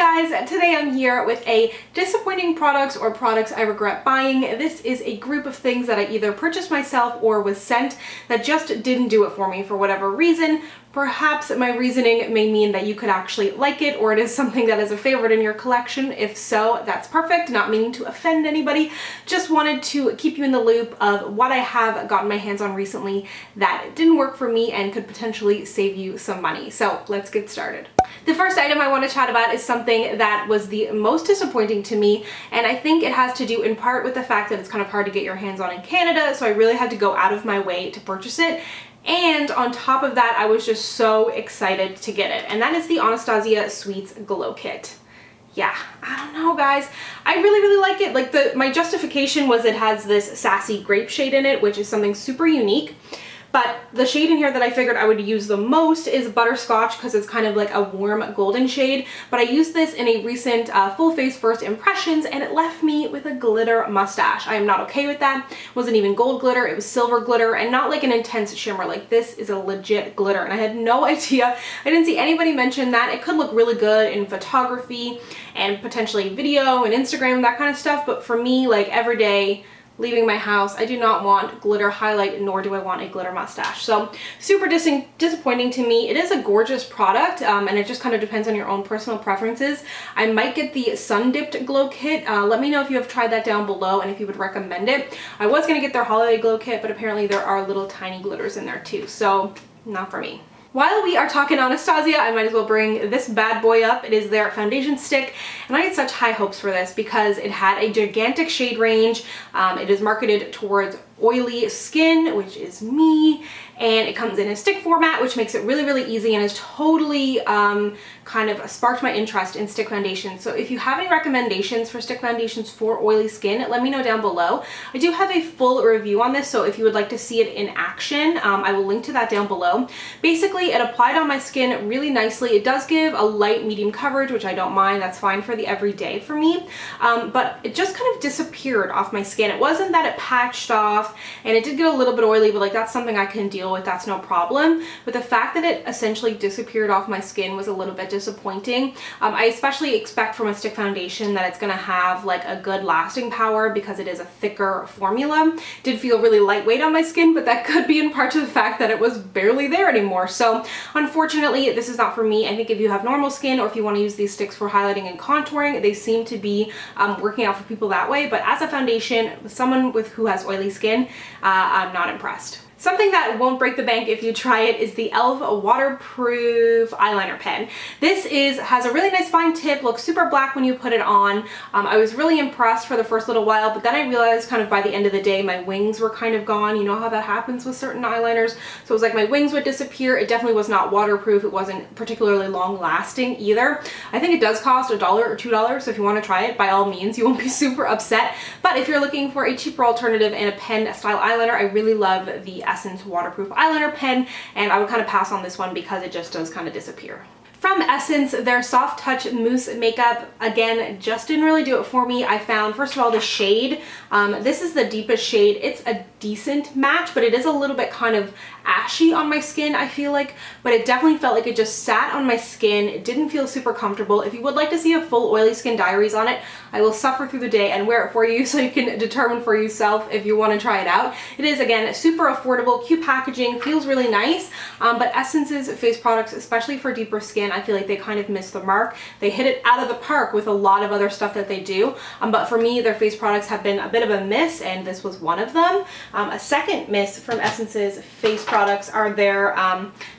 guys, today I'm here with a disappointing products or products I regret buying. This is a group of things that I either purchased myself or was sent that just didn't do it for me for whatever reason. Perhaps my reasoning may mean that you could actually like it, or it is something that is a favorite in your collection. If so, that's perfect. Not meaning to offend anybody. Just wanted to keep you in the loop of what I have gotten my hands on recently that didn't work for me and could potentially save you some money. So let's get started. The first item I want to chat about is something that was the most disappointing to me, and I think it has to do in part with the fact that it's kind of hard to get your hands on in Canada, so I really had to go out of my way to purchase it. And on top of that, I was just so excited to get it, and that is the Anastasia Sweets Glow Kit. Yeah, I don't know, guys. I really like it. Like, my justification was it has this sassy grape shade in it, which is something super unique. But the shade in here that I figured I would use the most is Butterscotch, because it's kind of like a warm golden shade. But I used this in a recent full face first impressions, and it left me with a glitter mustache. I am not okay with that. It wasn't even gold glitter, it was silver glitter, and not like an intense shimmer. Like, this is a legit glitter, and I had no idea. I didn't see anybody mention that. It could look really good in photography and potentially video and Instagram, that kind of stuff. But for me, like every day, leaving my house, I do not want glitter highlight, nor do I want a glitter mustache. So super disappointing to me. It is a gorgeous product, and it just kind of depends on your own personal preferences. I might get the Sun Dipped Glow Kit. Let me know if you have tried that down below and if you would recommend it. I was going to get their Holiday Glow Kit, but apparently there are little tiny glitters in there too, so not for me. While we are talking Anastasia, I might as well bring this bad boy up. It is their foundation stick, and I had such high hopes for this because it had a gigantic shade range. It is marketed towards oily skin, which is me, and it comes in a stick format, which makes it really easy and has totally kind of sparked my interest in stick foundation. So if you have any recommendations for stick foundations for oily skin, let me know down below. I do have a full review on this, so if you would like to see it in action, I will link to that down below. Basically, it applied on my skin really nicely. It does give a light medium coverage, which I don't mind. That's fine for the everyday for me, but it just kind of disappeared off my skin. It wasn't that it patched off, and it did get a little bit oily, but like, that's something I can deal with. That's no problem. But the fact that it essentially disappeared off my skin was a little bit disappointing. I especially expect from a stick foundation that it's going to have like a good lasting power because it is a thicker formula. It did feel really lightweight on my skin, but that could be in part to the fact that it was barely there anymore. So unfortunately, this is not for me. I think if you have normal skin, or if you want to use these sticks for highlighting and contouring, they seem to be working out for people that way. But as a foundation, someone who has oily skin, I'm not impressed. Something that won't break the bank if you try it is the e.l.f. Waterproof Eyeliner Pen. This has a really nice fine tip, looks super black when you put it on. I was really impressed for the first little while, but then I realized kind of by the end of the day my wings were kind of gone. You know how that happens with certain eyeliners. So it was like my wings would disappear. It definitely was not waterproof. It wasn't particularly long lasting either. I think it does cost $1 or $2, so if you want to try it, by all means, you won't be super upset. But if you're looking for a cheaper alternative and a pen style eyeliner, I really love the Essence Waterproof Eyeliner Pen, and I would kind of pass on this one because it just does kind of disappear. From Essence, their Soft Touch Mousse makeup, again, just didn't really do it for me. I found, first of all, the shade. This is the deepest shade. It's a decent match, but it is a little bit kind of ashy on my skin, I feel like, but it definitely felt like it just sat on my skin. It didn't feel super comfortable. If you would like to see a full oily skin diaries on it, I will suffer through the day and wear it for you so you can determine for yourself if you want to try it out. It is, again, super affordable, cute packaging, feels really nice, but Essence's face products, especially for deeper skin, I feel like they kind of missed the mark. They hit it out of the park with a lot of other stuff that they do, but for me, their face products have been a bit of a miss, and this was one of them. A second miss from Essence's face products are their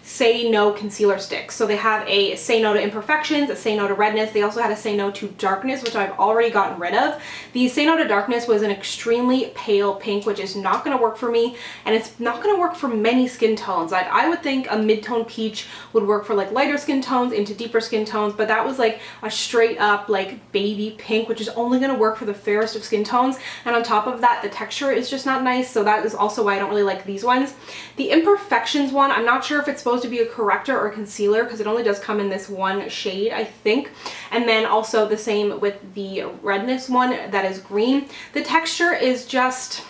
Say No concealer sticks. So they have a Say No to Imperfections, a Say No to Redness. They also had a Say No to Darkness, which I've already gotten rid of. The Say No to Darkness was an extremely pale pink, which is not going to work for me, and it's not going to work for many skin tones. Like, I would think a mid-tone peach would work for like lighter skin tones into deeper skin tones, but that was like a straight up like baby pink, which is only going to work for the fairest of skin tones. And on top of that, the texture is just not nice, so that is also why I don't really like these ones. The Imperfections one, I'm not sure if it's supposed to be a corrector or concealer because it only does come in this one shade, I think. And then also the same with the Redness one that is green. The texture is just,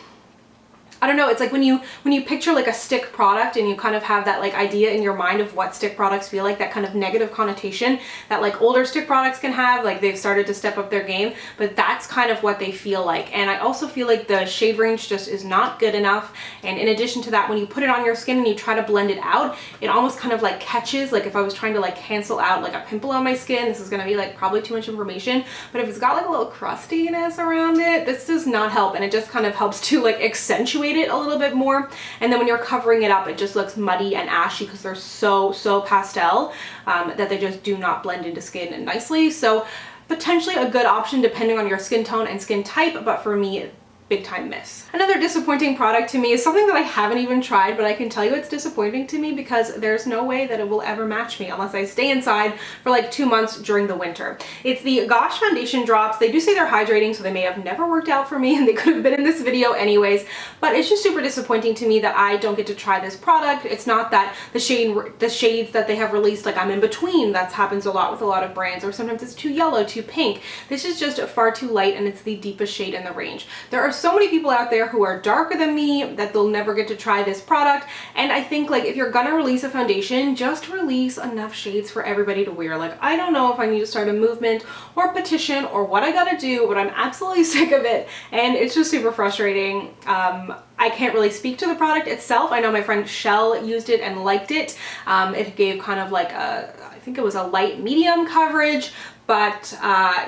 I don't know, it's like when you picture like a stick product and you kind of have that like idea in your mind of what stick products feel like, that kind of negative connotation that like older stick products can have, like they've started to step up their game, but that's kind of what they feel like. And I also feel like the shade range just is not good enough. And in addition to that, when you put it on your skin and you try to blend it out, it almost kind of like catches, like if I was trying to like cancel out like a pimple on my skin, this is gonna be like probably too much information, but if it's got like a little crustiness around it, this does not help, and it just kind of helps to like accentuate it a little bit more. And then when you're covering it up, it just looks muddy and ashy because they're so pastel that they just do not blend into skin nicely. So potentially a good option depending on your skin tone and skin type, but for me, big time miss. Another disappointing product to me is something that I haven't even tried, but I can tell you it's disappointing to me because there's no way that it will ever match me unless I stay inside for like 2 months during the winter. It's the Gosh foundation drops. They do say they're hydrating, so they may have never worked out for me and they could have been in this video anyways, but it's just super disappointing to me that I don't get to try this product. It's not that the shades that they have released, like I'm in between. That happens a lot with a lot of brands, or sometimes it's too yellow, too pink. This is just far too light, and it's the deepest shade in the range. There are so many people out there who are darker than me that they'll never get to try this product, and I think like if you're gonna release a foundation, just release enough shades for everybody to wear. Like, I don't know if I need to start a movement or a petition or what I gotta do, but I'm absolutely sick of it, and it's just super frustrating. I can't really speak to the product itself. I know my friend Shell used it and liked it. It gave kind of like a, I think it was a light medium coverage, but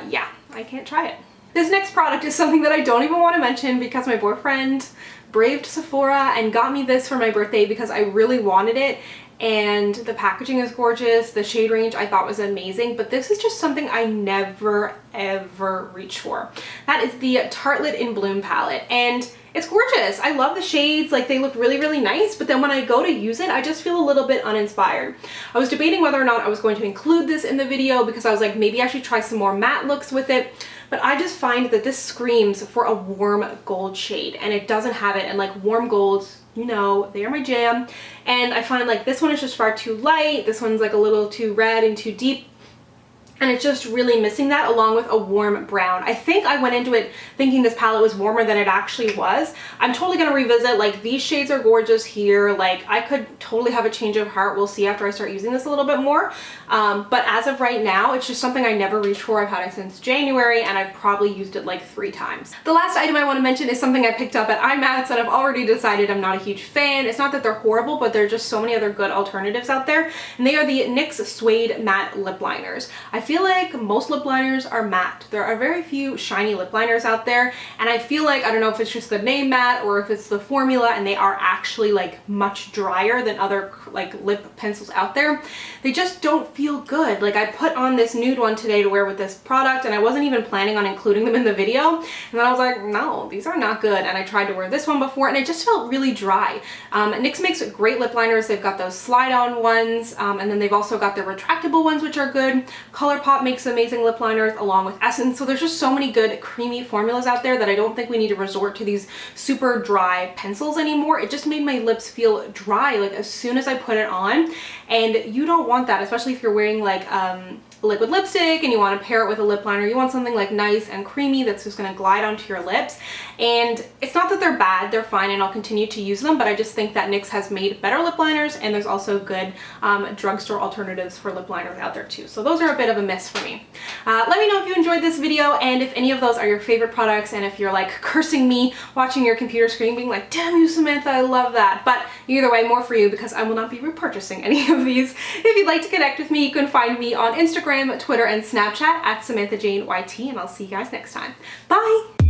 yeah, I can't try it. This next product is something that I don't even want to mention because my boyfriend braved Sephora and got me this for my birthday because I really wanted it, and the packaging is gorgeous. The shade range I thought was amazing, but this is just something I never ever reach for. That is the Tartlet in Bloom palette, and it's gorgeous. I love the shades, like they look really nice, but then when I go to use it, I just feel a little bit uninspired. I was debating whether or not I was going to include this in the video because I was like, maybe I should try some more matte looks with it, but I just find that this screams for a warm gold shade, and it doesn't have it, and like warm golds, you know, they are my jam. And I find like this one is just far too light, this one's like a little too red and too deep, and it's just really missing that, along with a warm brown. I think I went into it thinking this palette was warmer than it actually was. I'm totally gonna revisit, like these shades are gorgeous here. Like I could totally have a change of heart. We'll see after I start using this a little bit more. But as of right now, it's just something I never reached for. I've had it since January and I've probably used it like 3 times. The last item I wanna mention is something I picked up at IMATS and I've already decided I'm not a huge fan. It's not that they're horrible, but there are just so many other good alternatives out there. And they are the NYX Suede Matte Lip Liners. I feel like most lip liners are matte. There are very few shiny lip liners out there, and I feel like, I don't know if it's just the name matte or if it's the formula, and they are actually like much drier than other like lip pencils out there. They just don't feel good. Like I put on this nude one today to wear with this product, and I wasn't even planning on including them in the video, and then I was like, no, these are not good. And I tried to wear this one before and it just felt really dry. NYX makes great lip liners. They've got those slide-on ones, and then they've also got their retractable ones, which are good. ColourPop makes amazing lip liners along with Essence. So there's just so many good creamy formulas out there that I don't think we need to resort to these super dry pencils anymore. It just made my lips feel dry like as soon as I put it on, and you don't want that, especially if you're wearing like liquid lipstick and you want to pair it with a lip liner. You want something like nice and creamy that's just going to glide onto your lips. And it's not that they're bad, they're fine, and I'll continue to use them, but I just think that NYX has made better lip liners, and there's also good drugstore alternatives for lip liners out there too. So those are a bit of a miss for me. Let me know if you enjoyed this video and if any of those are your favorite products, and if you're like cursing me watching your computer screen being like, damn you Samantha, I love that. But either way, more for you because I will not be repurchasing any of these. If you'd like to connect with me, you can find me on Instagram, Twitter, and Snapchat at SamanthaJaneYT, and I'll see you guys next time. Bye!